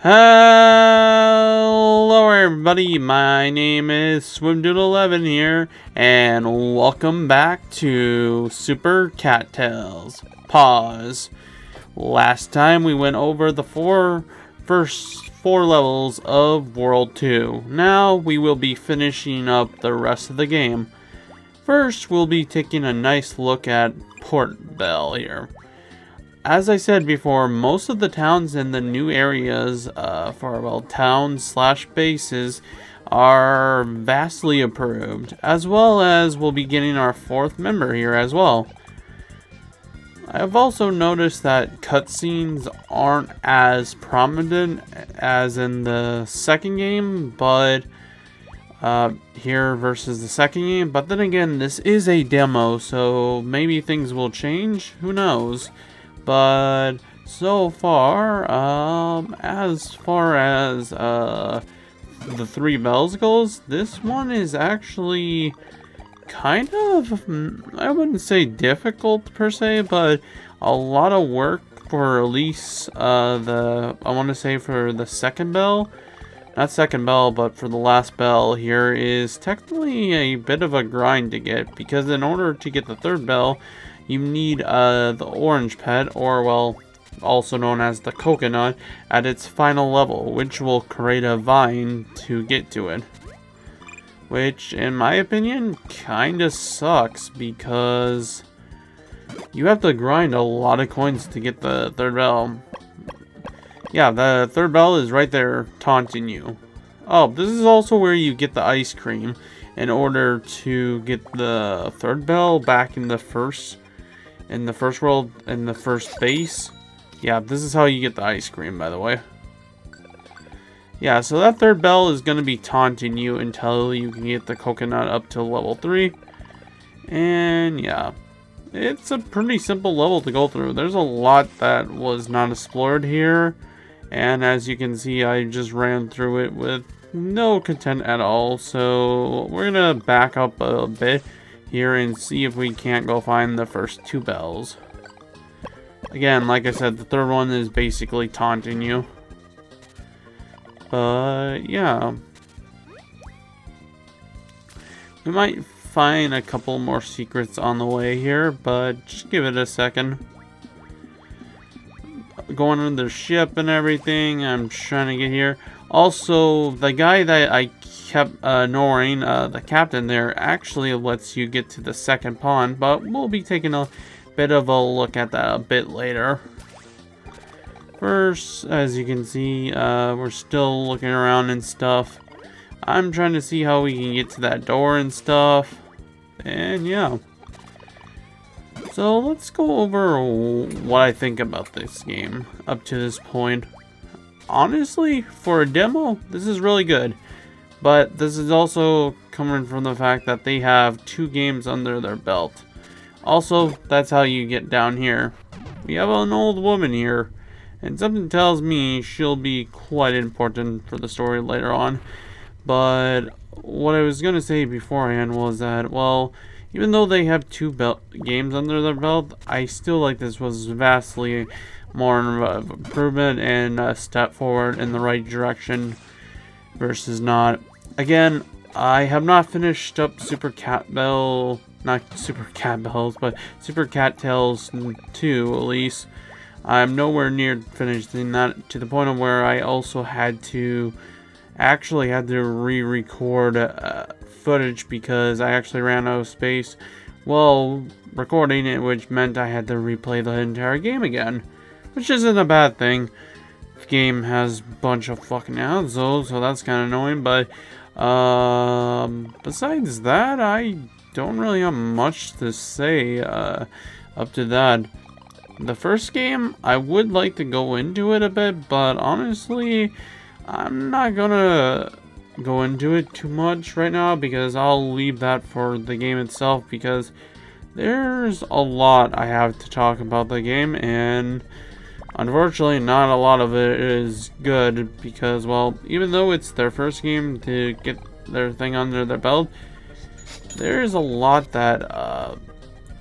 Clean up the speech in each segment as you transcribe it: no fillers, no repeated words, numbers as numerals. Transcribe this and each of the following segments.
Hello everybody, my name is SwimDoodle11 here, and welcome back to Super Cattails Paws. Last time we went over the first four levels of World 2. Now we will be finishing up the rest of the game. First, we'll be taking a nice look at Port Bell here. As I said before, most of the towns in the new areas towns / bases are vastly improved, as well as we'll be getting our fourth member here as well. I've also noticed that cutscenes aren't as prominent as in the second game, but here versus the second game. But then again, this is a demo, so maybe things will change. Who knows? But so far, as far as the three bells goes, this one is actually kind of, I wouldn't say difficult per se, but a lot of work for at least I want to say for the second bell. Not second bell, but for the last bell here is technically a bit of a grind to get, because in order to get the third bell, you need the orange pet, or well, also known as the coconut, at its final level, which will create a vine to get to it. Which, in my opinion, kinda sucks, because you have to grind a lot of coins to get the third bell. Yeah, the third bell is right there, taunting you. Oh, this is also where you get the ice cream in order to get the third bell back in the first world, in the first base. Yeah, this is how you get the ice cream, by the way. Yeah, so that third bell is going to be taunting you until you can get the coconut up to level 3. And yeah, it's a pretty simple level to go through. There's a lot that was not explored here. And as you can see, I just ran through it with no content at all. So we're going to back up a bit here and see if we can't go find the first two bells. Again, like I said, the third one is basically taunting you. But yeah, we might find a couple more secrets on the way here, but just give it a second. Going on the ship and everything, I'm trying to get here. Also, the guy that I kept ignoring, the captain there, actually lets you get to the second pond, but we'll be taking a bit of a look at that a bit later. First, as you can see, we're still looking around and stuff. I'm trying to see how we can get to that door and stuff. And yeah. So let's go over what I think about this game up to this point. Honestly, for a demo, this is really good. But this is also coming from the fact that they have 2 games under their belt. Also, that's how you get down here. We have an old woman here, and something tells me she'll be quite important for the story later on. But what I was going to say beforehand was that, well, even though they have 2 games under their belt, I still like this was vastly more of improvement and a step forward in the right direction versus not. Again, I have not finished up Super Cattails, but Super Cattails 2 at least. I'm nowhere near finishing that, to the point of where I also had to re-record footage because I actually ran out of space while recording it, which meant I had to replay the entire game again, which isn't a bad thing. The game has a bunch of fucking ads though, so that's kind of annoying. But besides that, I don't really have much to say up to that. The first game, I would like to go into it a bit, but honestly, I'm not gonna go into it too much right now because I'll leave that for the game itself, because there's a lot I have to talk about the game, and unfortunately not a lot of it is good because, well, even though it's their first game to get their thing under their belt, there's a lot that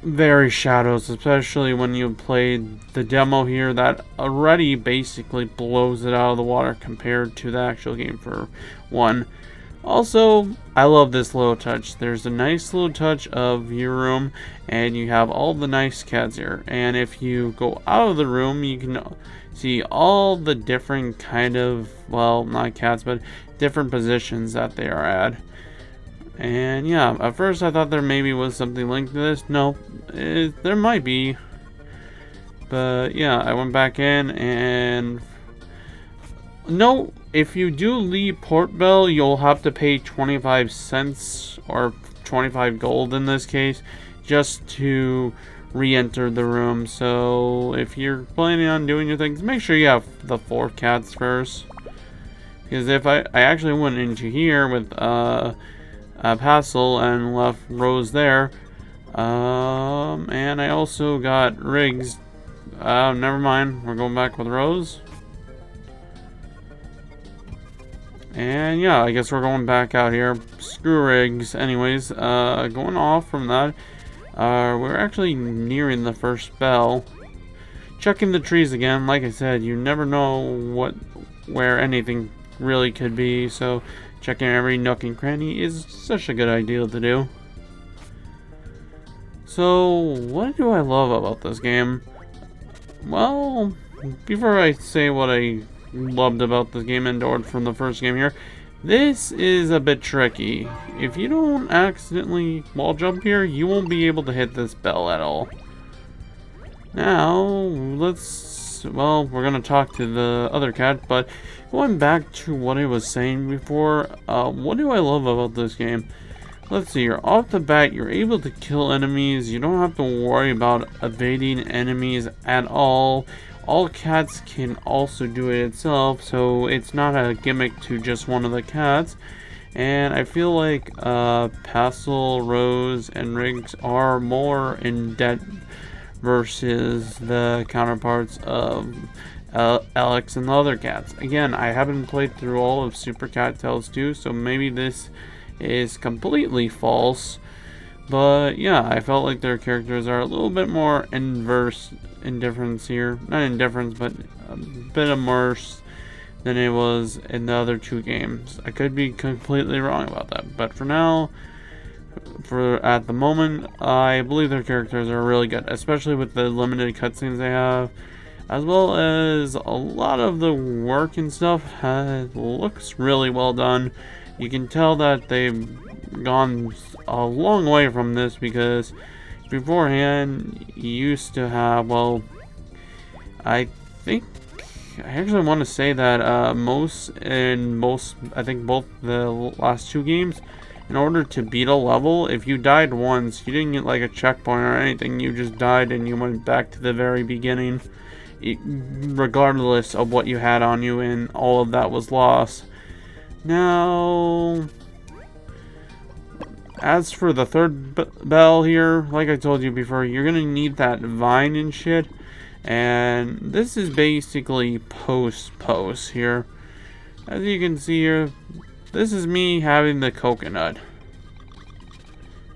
very shadows, especially when you played the demo here that already basically blows it out of the water compared to the actual game for one. Also, I love this little touch. There's a nice little touch of your room, and you have all the nice cats here. And if you go out of the room, you can see all the different kind of, well, not cats, but different positions that they are at. And yeah, at first I thought there maybe was something linked to this. No, there might be. But yeah, I went back in and... No, if you do leave Port Bell, you'll have to pay 25 cents or 25 gold in this case just to re-enter the room. So if you're planning on doing your things, make sure you have the 4 cats first. Because if I actually went into here with Passel and left Rose there, and I also got Riggs. Never mind, we're going back with Rose. And yeah, I guess we're going back out here. Screw Riggs. Anyways, going off from that, we're actually nearing the first bell. Checking the trees again. Like I said, you never know where anything really could be, so checking every nook and cranny is such a good idea to do. So, what do I love about this game? Well, before I say what I loved about this game endured from the first game here, this is a bit tricky. If you don't accidentally wall jump here, you won't be able to hit this bell at all. Now, well, we're gonna talk to the other cat, but going back to what I was saying before, what do I love about this game? Let's see, you're off the bat, you're able to kill enemies, you don't have to worry about evading enemies at all. All cats can also do it itself, so it's not a gimmick to just one of the cats. And I feel like Passel, Rose, and Riggs are more in debt versus the counterparts of Alex and the other cats. Again, I haven't played through all of Super Cat Tales 2, so maybe this is completely false. But yeah, I felt like their characters are a little bit more indifference here. Not indifference, but a bit immersed than it was in the other 2 games. I could be completely wrong about that, but for now, at the moment, I believe their characters are really good, especially with the limited cutscenes they have, as well as a lot of the work and stuff looks really well done. You can tell that they've gone a long way from this, because beforehand you used to have, well, I actually want to say that I think both the last 2 games, in order to beat a level, if you died once, you didn't get like a checkpoint or anything, you just died and you went back to the very beginning, regardless of what you had on you, and all of that was lost. Now, as for the third bell here, like I told you before, you're gonna need that vine and shit, and this is basically post here. As you can see here, this is me having the coconut.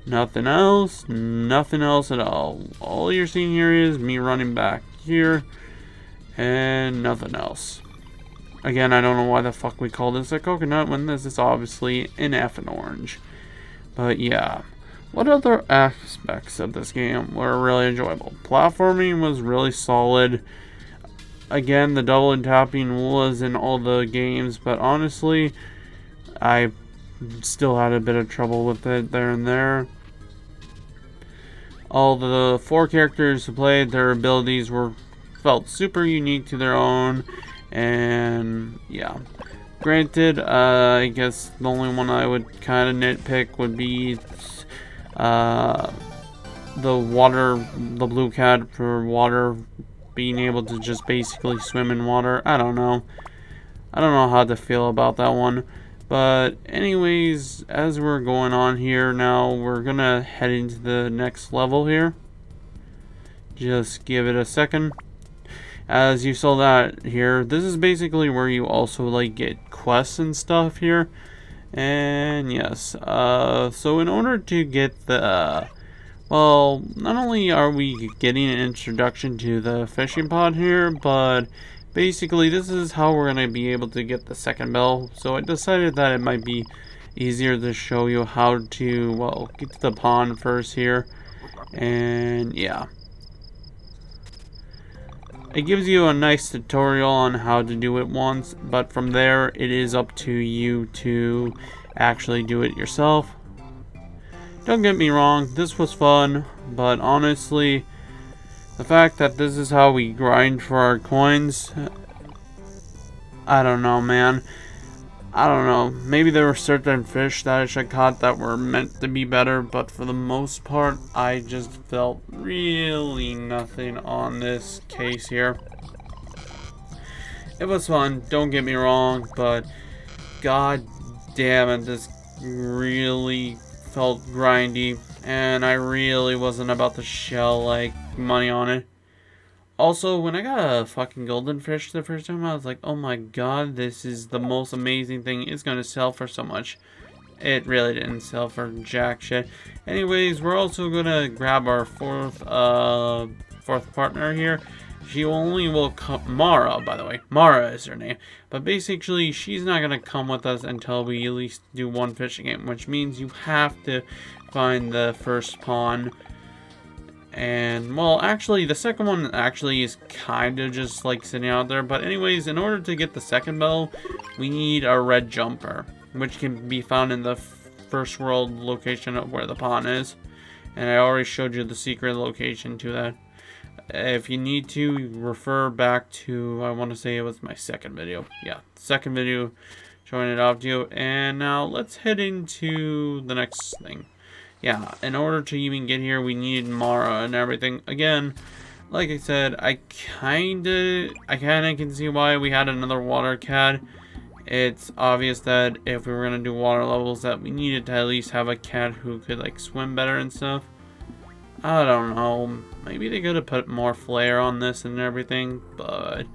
Nothing else at all. All you're seeing here is me running back here, and nothing else. Again, I don't know why the fuck we call this a coconut when this is obviously an effing orange. But yeah, what other aspects of this game were really enjoyable? Platforming was really solid. Again, the double and tapping was in all the games, but honestly, I still had a bit of trouble with it there and there. All the 4 characters who played, their abilities felt super unique to their own, and yeah. Granted, I guess the only one I would kind of nitpick would be the blue cat for water, being able to just basically swim in water. I don't know how to feel about that one. But anyways, as we're going on here now, we're gonna head into the next level here. Just give it a second. As you saw that here, this is basically where you also like get quests and stuff here. And yes, so in order to get the Well, not only are we getting an introduction to the fishing pod here, but basically this is how we're going to be able to get the second bell. So I decided that it might be easier to show you how to, well, get to the pond first here. And yeah. It gives you a nice tutorial on how to do it once, but from there it is up to you to actually do it yourself. Don't get me wrong, this was fun, but honestly, the fact that this is how we grind for our coins, I don't know, man. I don't know. Maybe there were certain fish that I should caught that were meant to be better, but for the most part, I just felt really nothing on this case here. It was fun, don't get me wrong, but god damn it, this really felt grindy, and I really wasn't about to shell like money on it. Also, when I got a fucking golden fish the first time, I was like, oh my god, this is the most amazing thing. It's gonna sell for so much. It really didn't sell for jack shit. Anyways, we're also gonna grab our fourth partner here. She only will come, Mara, by the way. Mara is her name. But basically, she's not gonna come with us until we at least do one fishing game, which means you have to find the first pawn. And, well, actually, the second one actually is kind of just, like, sitting out there. But anyways, in order to get the second bell, we need a red jumper, which can be found in the first world location of where the pawn is. And I already showed you the secret location to that. If you need to, refer back to, I want to say it was my second video. Yeah, second video showing it off to you. And now, let's head into the next thing. Yeah, in order to even get here, we needed Mara and everything. Again, like I said, I kinda can see why we had another water cat. It's obvious that if we were gonna do water levels, that we needed to at least have a cat who could like swim better and stuff. I don't know. Maybe they could have put more flair on this and everything, but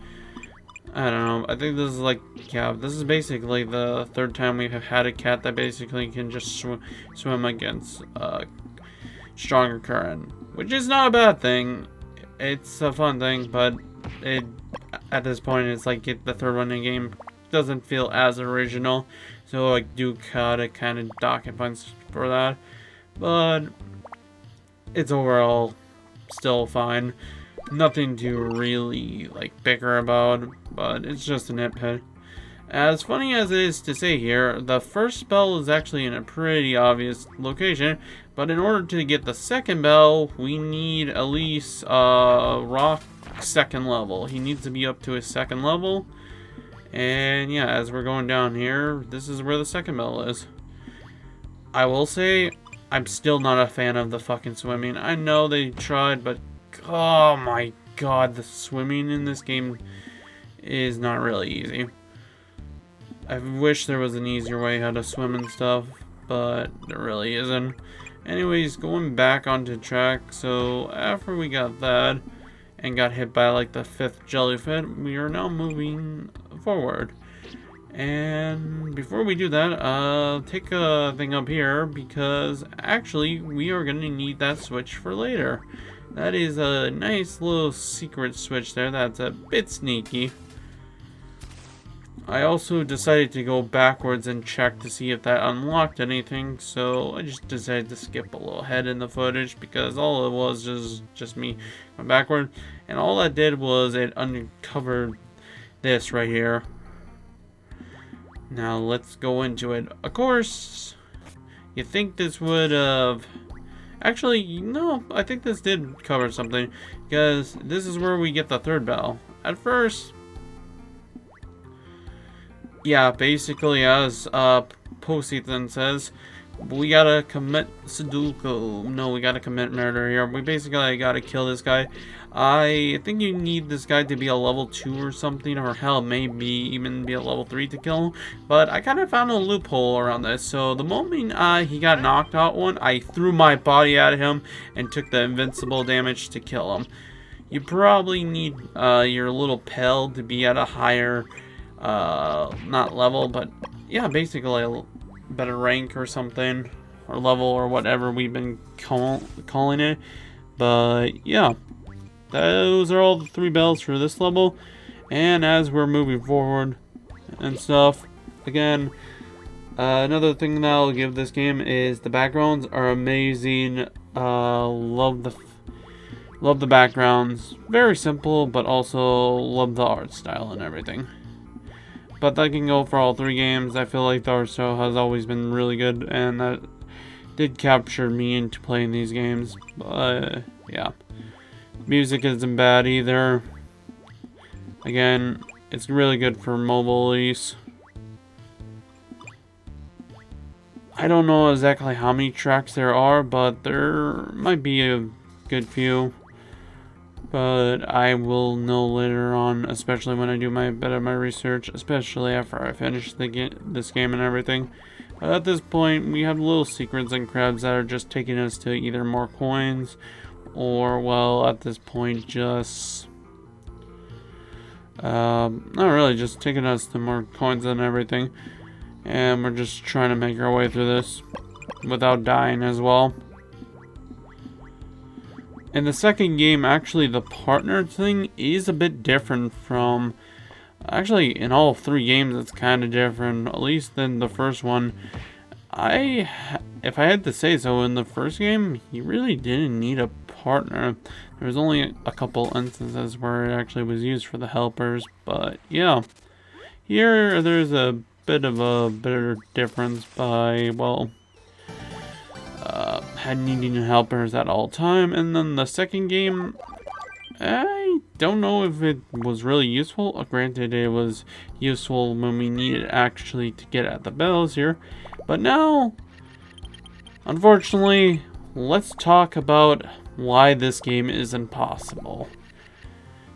I don't know. I think this is like, yeah, this is basically the third time we have had a cat that basically can just swim against stronger current, which is not a bad thing. It's a fun thing, but it at this point it's like the third one in the game doesn't feel as original, so I do gotta kind of dock and points for that, but it's overall still fine. Nothing to really like bicker about, but it's just a nitpick. As funny as it is to say here, the first bell is actually in a pretty obvious location, but in order to get the second bell, we need at least Rock second level. He needs to be up to his second level. And yeah, as we're going down here, this is where the second bell is. I will say, I'm still not a fan of the fucking swimming. I know they tried, but oh my god, the swimming in this game is not really easy. I wish there was an easier way how to swim and stuff, but there really isn't. Anyways, going back onto track, so after we got that and got hit by like the 5th jellyfish, we are now moving forward. And before we do that, take a thing up here, because actually we are going to need that switch for later. That is a nice little secret switch there that's a bit sneaky. I also decided to go backwards and check to see if that unlocked anything, so I just decided to skip a little ahead in the footage, because all it was is just me going backward, and all that did was it uncovered this right here. Now let's go into it. Of course, you think this would have... Actually, no, I think this did cover something, because this is where we get the third bell. At first, yeah, basically as Poseidon says, we gotta commit Sudoku. No, we gotta commit murder here. We basically gotta kill this guy. I think you need this guy to be a level 2 or something, or hell, maybe even be a level 3 to kill him. But I kind of found a loophole around this. So the moment he got knocked out one, I threw my body at him and took the invincible damage to kill him. You probably need your little pal to be at a higher, not level, but yeah, basically a better rank or something. or level or whatever we've been calling it. But yeah, those are all the 3 bells for this level. And as we're moving forward and stuff, again, another thing that I'll give this game is the backgrounds are amazing. Love the backgrounds. Very simple, but also love the art style and everything. But that can go for all 3 games. I feel like the art style has always been really good, and that did capture me into playing these games. But yeah, music isn't bad either. Again, it's really good for mobile use. I don't know exactly how many tracks there are, but there might be a good few. But I will know later on, especially when I do my bit of my research, especially after I finish this game and everything. But at this point, we have little secrets and crabs that are just taking us to either more coins, or, well, at this point, just not really, just taking us to more coins and everything. And we're just trying to make our way through this without dying as well. In the second game, actually, the partner thing is a bit different from... Actually, in all 3 games, it's kind of different, at least than the first one. If I had to say so, in the first game, you really didn't need a partner. There was only a couple instances where it actually was used for the helpers, but yeah. Here, there's a bit of a bitter difference by, well, needing helpers at all time. And then the second game, I don't know if it was really useful. Granted, it was useful when we needed actually to get at the bells here. But now, unfortunately, let's talk about why this game is impossible.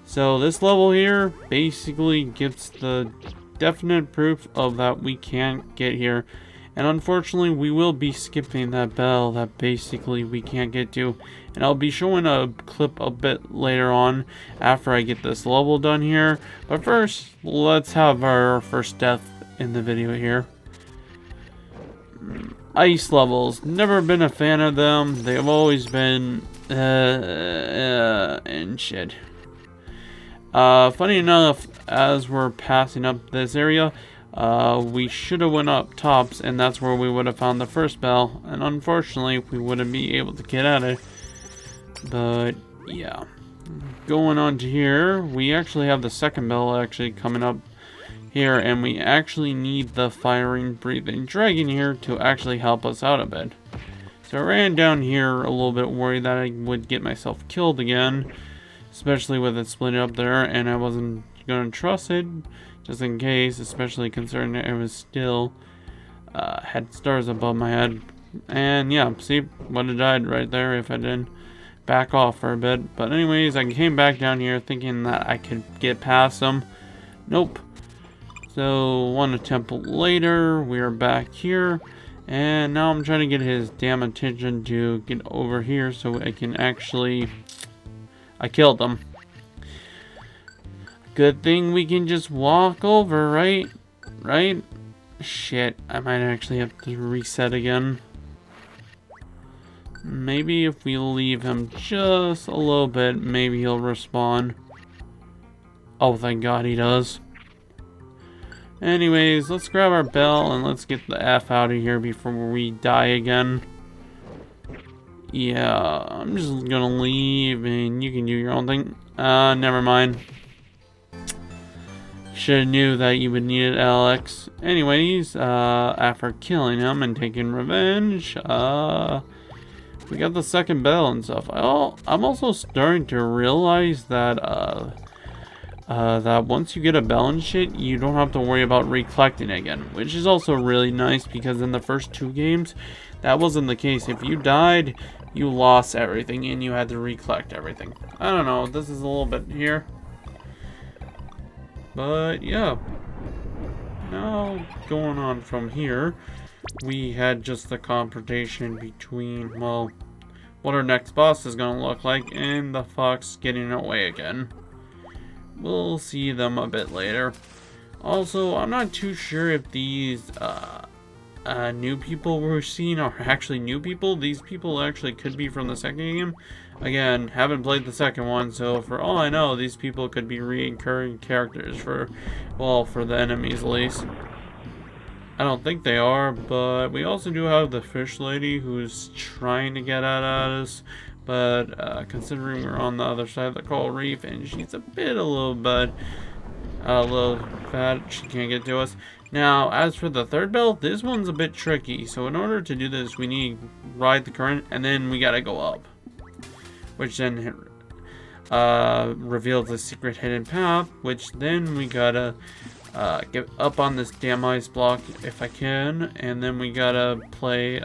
So this level here basically gives the definite proof of that we can't get here. And unfortunately, we will be skipping that bell that basically we can't get to. And I'll be showing a clip a bit later on after I get this level done here. But first, let's have our first death in the video here. Ice levels. Never been a fan of them. They've always been and shit. Funny enough, as we're passing up this area, we should have went up tops, and that's where we would have found the first bell, and unfortunately we wouldn't be able to get at it. But yeah, going on to here, we actually have the second bell actually coming up here, and we actually need the firing breathing dragon here to actually help us out a bit. So I ran down here a little bit worried that I would get myself killed again, especially with it splitting up there, and I wasn't gonna trust it just in case, especially considering it was still had stars above my head. And yeah, see, would have died right there if I didn't back off for a bit. But anyways, I came back down here thinking that I could get past them. Nope. So one attempt later, we are back here, and now I'm trying to get his damn attention to get over here so I can actually... I killed him. Good thing we can just walk over, right? Right? Shit, I might actually have to reset again. Maybe if we leave him just a little bit, maybe he'll respawn. Oh, thank God he does. Anyways, let's grab our bell and let's get the F out of here before we die again. Yeah, I'm just gonna leave and you can do your own thing. Never mind. Should've knew that you would need it, Alex. Anyways, after killing him and taking revenge, we got the second bell and stuff. I'm also starting to realize that, that once you get a bell and shit, you don't have to worry about recollecting again, which is also really nice because in the first 2 games, that wasn't the case. If you died, you lost everything and you had to recollect everything. I don't know, this is a little bit here. But yeah, now going on from here, we had just the confrontation between, well, what our next boss is going to look like and the fox getting away again. We'll see them a bit later. Also, I'm not too sure if these new people we're seeing are actually new people. These people actually could be from the second game. Again, haven't played the second one, so for all I know, these people could be recurring characters for, well, for the enemies at least. I don't think they are, but we also do have the fish lady who's trying to get at us. But considering we're on the other side of the coral reef and she's a little fat, she can't get to us. Now, as for the third bell, this one's a bit tricky. So in order to do this, we need to ride the current, and then we gotta go up, which then reveals a secret hidden path, which then we gotta get up on this damn ice block if I can, and then we gotta play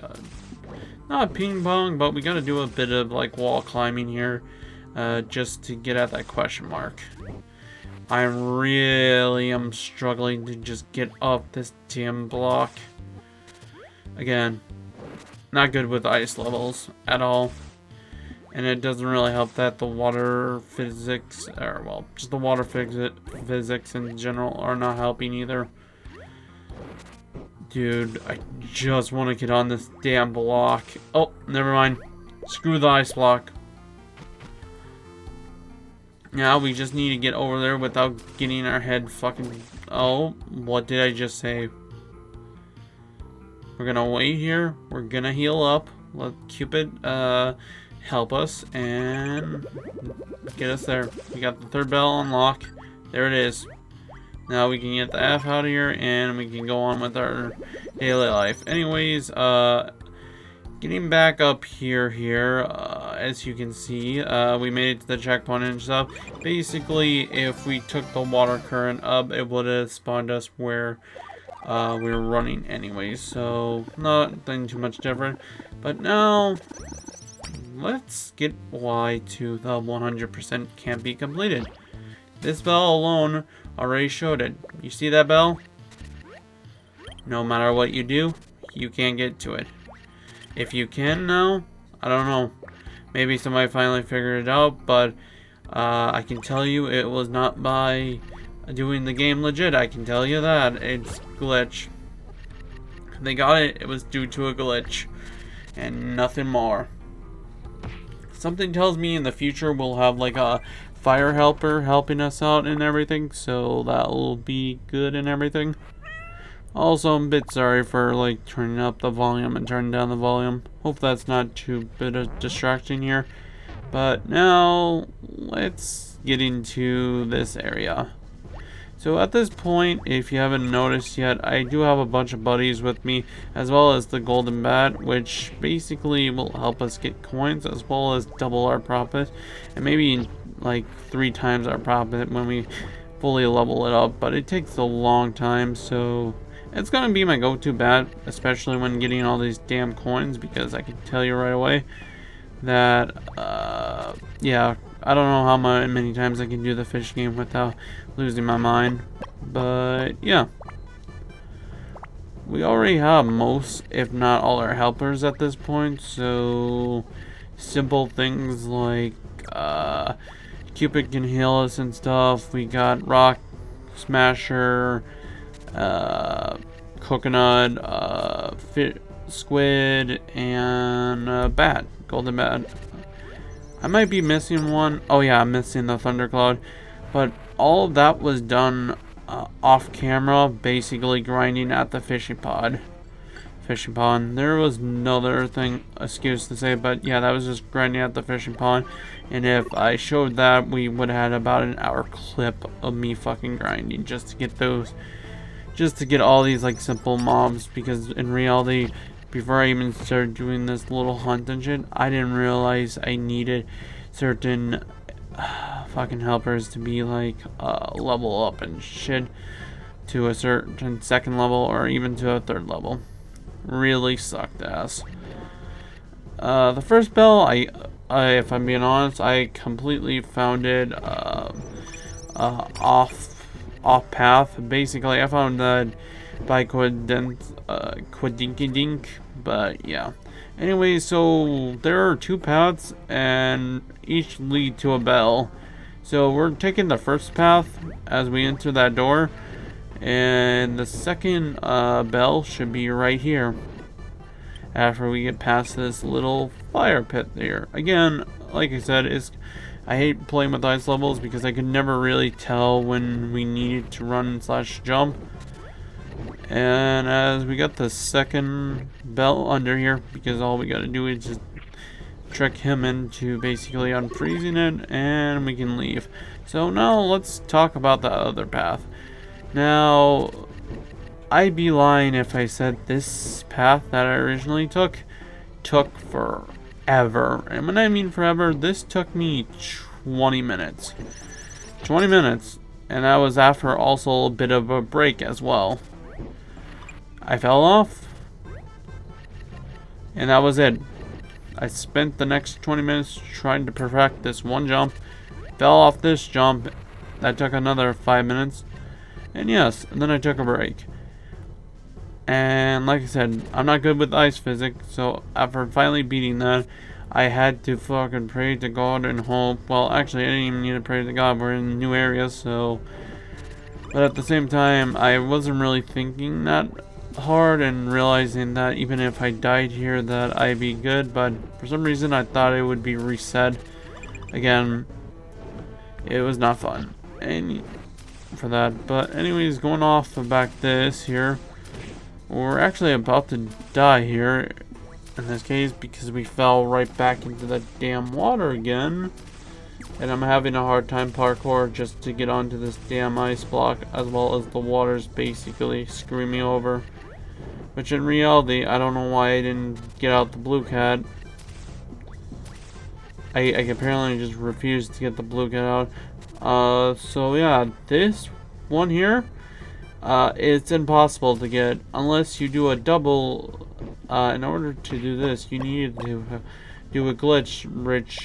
not ping pong, but we gotta do a bit of like wall climbing here, just to get at that question mark. I really am struggling to just get up this damn block. Again, not good with ice levels at all. And it doesn't really help that the water physics, or well, just the water physics in general are not helping either. Dude, I just want to get on this damn block. Oh, never mind. Screw the ice block. Now we just need to get over there without getting our head fucking... Oh, what did I just say? We're gonna wait here. We're gonna heal up. Let Cupid help us and get us there. We got the third bell unlock. There it is. Now we can get the F out of here and we can go on with our daily life. Anyways, getting back up here, as you can see, we made it to the checkpoint and stuff. Basically, if we took the water current up, it would have spawned us where we were running anyways. So, nothing too much different. But now, let's get why to the 100% can't be completed. This bell alone already showed it. You see that bell? No matter what you do, you can't get to it. If you can now, I don't know. Maybe somebody finally figured it out, but I can tell you it was not by doing the game legit. I can tell you that. It's glitch. They got it. It was due to a glitch and nothing more. Something tells me in the future we'll have like a fire helper helping us out and everything, so that will be good and everything. Also, I'm a bit sorry for like turning up the volume and turning down the volume. Hope that's not too bit of distraction here. But now let's get into this area. So at this point, if you haven't noticed yet, I do have a bunch of buddies with me, as well as the golden bat, which basically will help us get coins as well as double our profit, and maybe like 3 times our profit when we fully level it up. But it takes a long time, so it's gonna be my go-to bat, especially when getting all these damn coins, because I can tell you right away that yeah, I don't know how many times I can do the fish game without losing my mind. But yeah, we already have most, if not all, our helpers at this point, so simple things like Cupid can heal us and stuff. We got Rock Smasher, Coconut, Squid, and Bat, Golden Bat. I might be missing one. Oh yeah, I'm missing the Thundercloud. But all of that was done off camera, basically grinding at the fishing pond. There was no other excuse to say, but yeah, that was just grinding at the fishing pond. And if I showed that, we would have had about an hour clip of me fucking grinding just to get those, just to get all these like simple mobs. Because in reality, before I even started doing this little hunt and shit, I didn't realize I needed certain fucking helpers to be like level up and shit to a certain second level or even to a third level. Really sucked ass. The first bell, I if I'm being honest, I completely found it off path. Basically, I found that by Quadinkydink, but yeah. Anyway, so there are 2 paths and each lead to a bell. So we're taking the first path as we enter that door, And the second bell should be right here. After we get past this little fire pit there. Again, like I said, I hate playing with ice levels because I could never really tell when we needed to run / jump. And as we got the second bell under here, because all we gotta do is just trick him into basically unfreezing it, and we can leave. So now let's talk about the other path. Now, I'd be lying if I said this path that I originally took forever. And when I mean forever, this took me 20 minutes. 20 minutes. And that was after also a bit of a break as well. I fell off. And that was it. I spent the next 20 minutes trying to perfect this one jump. Fell off this jump. That took another 5 minutes. And yes, and then I took a break. And like I said, I'm not good with ice physics, so after finally beating that, I had to fucking pray to God and hope. Well, actually, I didn't even need to pray to God. We're in new areas, so. But at the same time, I wasn't really thinking that hard and realizing that even if I died here, that I'd be good. But for some reason, I thought it would be reset. Again, it was not fun. And for that. But anyways, going off of back this here. We're actually about to die here in this case because we fell right back into the damn water again. And I'm having a hard time parkour just to get onto this damn ice block, as well as the water's basically screwing me over. Which in reality, I don't know why I didn't get out the blue cat. I apparently just refused to get the blue cat out. So yeah, this one here. It's impossible to get unless you do a double. In order to do this, you need to do a glitch which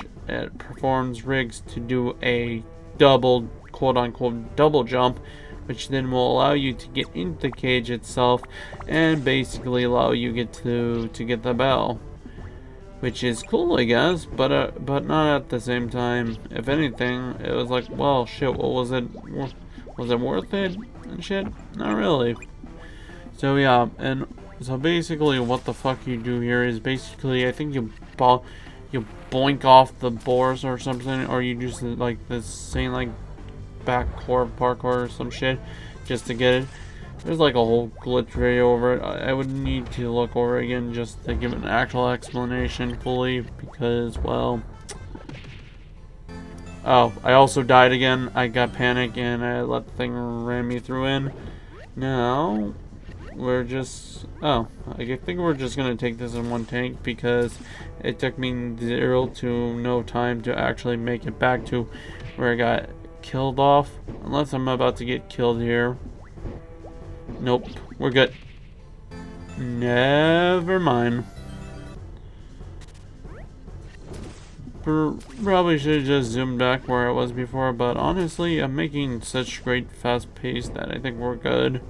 performs rigs to do a double, quote-unquote, double jump, which then will allow you to get into the cage itself and basically allow you to get the bell, which is cool, I guess, but not at the same time. If anything, it was like, well, shit, what was it? Was it worth it and shit? Not really. So yeah, and so basically what the fuck you do here is basically, I think you boink off the boars or something, or you do like this same like backcourt parkour or some shit just to get it. There's like a whole glitch video over it. I would need to look over it again just to give an actual explanation fully because, well, oh, I also died again. I got panicked and I let the thing ram me through in. Now, we're just... oh, I think we're just going to take this in one tank because it took me 0 to no time to actually make it back to where I got killed off. Unless I'm about to get killed here. Nope, we're good. Never mind. Probably should have just zoomed back where I was before, but honestly, I'm making such great fast pace that I think we're good.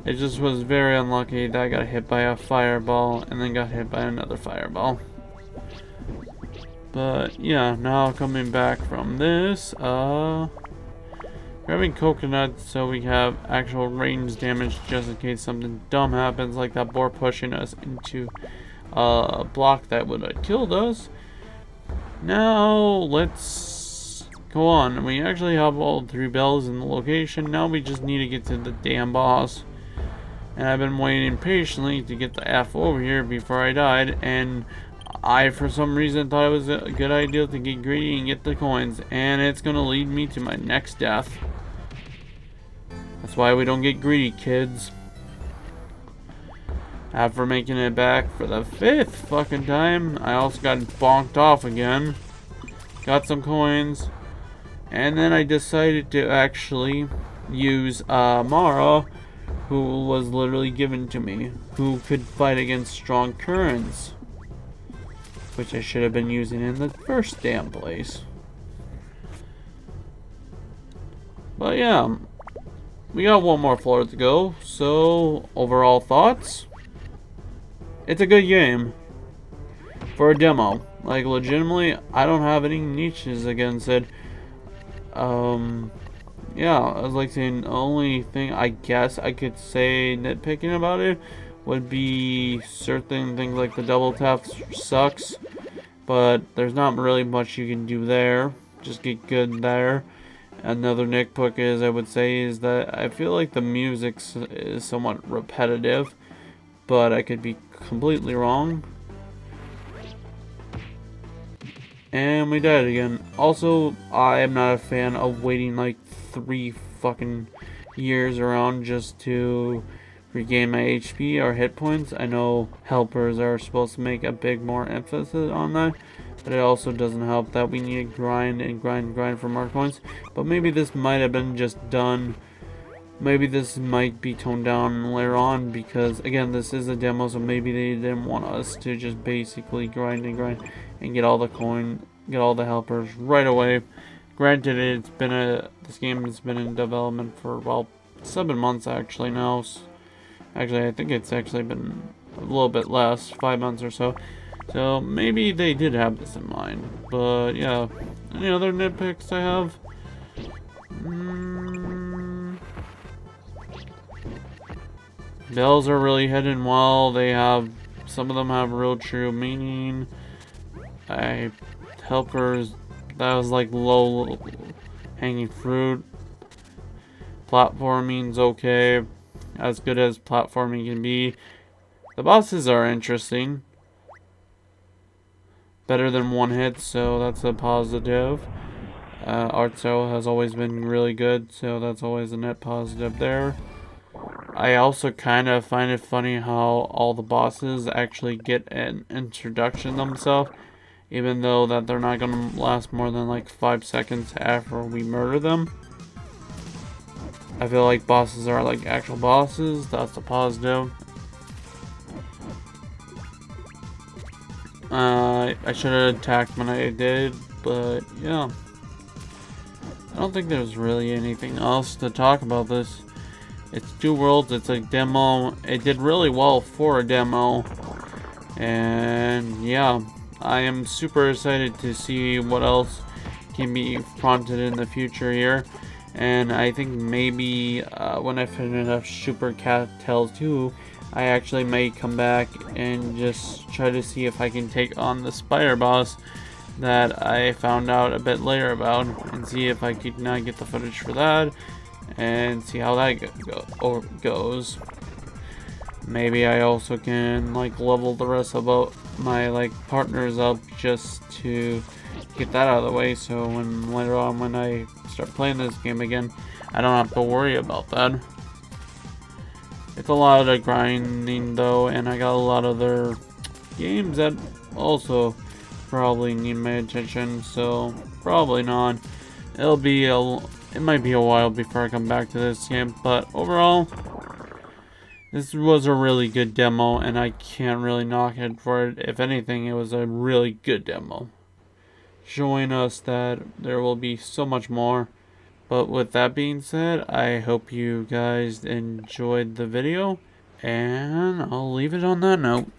It just was very unlucky that I got hit by a fireball and then got hit by another fireball. But yeah, now coming back from this, grabbing coconuts so we have actual range damage just in case something dumb happens, like that boar pushing us into a block that would have killed us. Now, let's go on. We actually have all 3 bells in the location. Now we just need to get to the damn boss. And I've been waiting patiently to get the F over here before I died. And I, for some reason, thought it was a good idea to get greedy and get the coins. And it's going to lead me to my next death. That's why we don't get greedy, kids. After making it back for the 5th fucking time, I also got bonked off again. Got some coins. And then I decided to actually use Mara, who was literally given to me, who could fight against strong currents. Which I should have been using in the first damn place. But yeah, we got one more floor to go. So, overall thoughts? It's a good game for a demo. Like, legitimately, I don't have any niches against it. yeah, I was like saying, the only thing I guess I could say nitpicking about it would be certain things like the double tap sucks, but there's not really much you can do there. Just get good there. Another nitpick is I would say is that I feel like the music is somewhat repetitive, but I could be completely wrong. And we died again. Also, I am not a fan of waiting like 3 fucking years around just to regain my HP or hit points. I know helpers are supposed to make a big more emphasis on that, but it also doesn't help that we need to grind and grind and grind for more points. But maybe this might have been just done. Maybe this might be toned down later on because, again, this is a demo, so maybe they didn't want us to just basically grind and grind and get all the coin, get all the helpers right away. Granted, this game has been in development for, well, 7 months actually now. Actually, I think it's actually been a little bit less, 5 months or so. So maybe they did have this in mind. But yeah, any other nitpicks I have? Bells are really hidden well. Some of them have real true meaning. Helpers, that was like low hanging fruit. Platforming's okay, as good as platforming can be. The bosses are interesting. Better than one hit, so that's a positive. Art style has always been really good, so that's always a net positive there. I also kind of find it funny how all the bosses actually get an introduction themselves, even though that they're not going to last more than like 5 seconds after we murder them. I feel like bosses are like actual bosses. That's a positive. I should have attacked when I did, but yeah. I don't think there's really anything else to talk about this. It's 2 worlds, it's a demo. It did really well for a demo. And yeah, I am super excited to see what else can be fronted in the future here. And I think maybe when I finish up Super Cat Tales 2, I actually may come back and just try to see if I can take on the spider boss that I found out a bit later about, and see if I could not get the footage for that and see how that goes. Maybe I also can like level the rest of my like partners up just to get that out of the way, so when later on when I start playing this game again, I don't have to worry about that. It's a lot of grinding though, and I got a lot of other games that also probably need my attention, so probably not. It might be a while before I come back to this game, but overall, this was a really good demo, and I can't really knock it for it. If anything, it was a really good demo, showing us that there will be so much more. But with that being said, I hope you guys enjoyed the video, and I'll leave it on that note.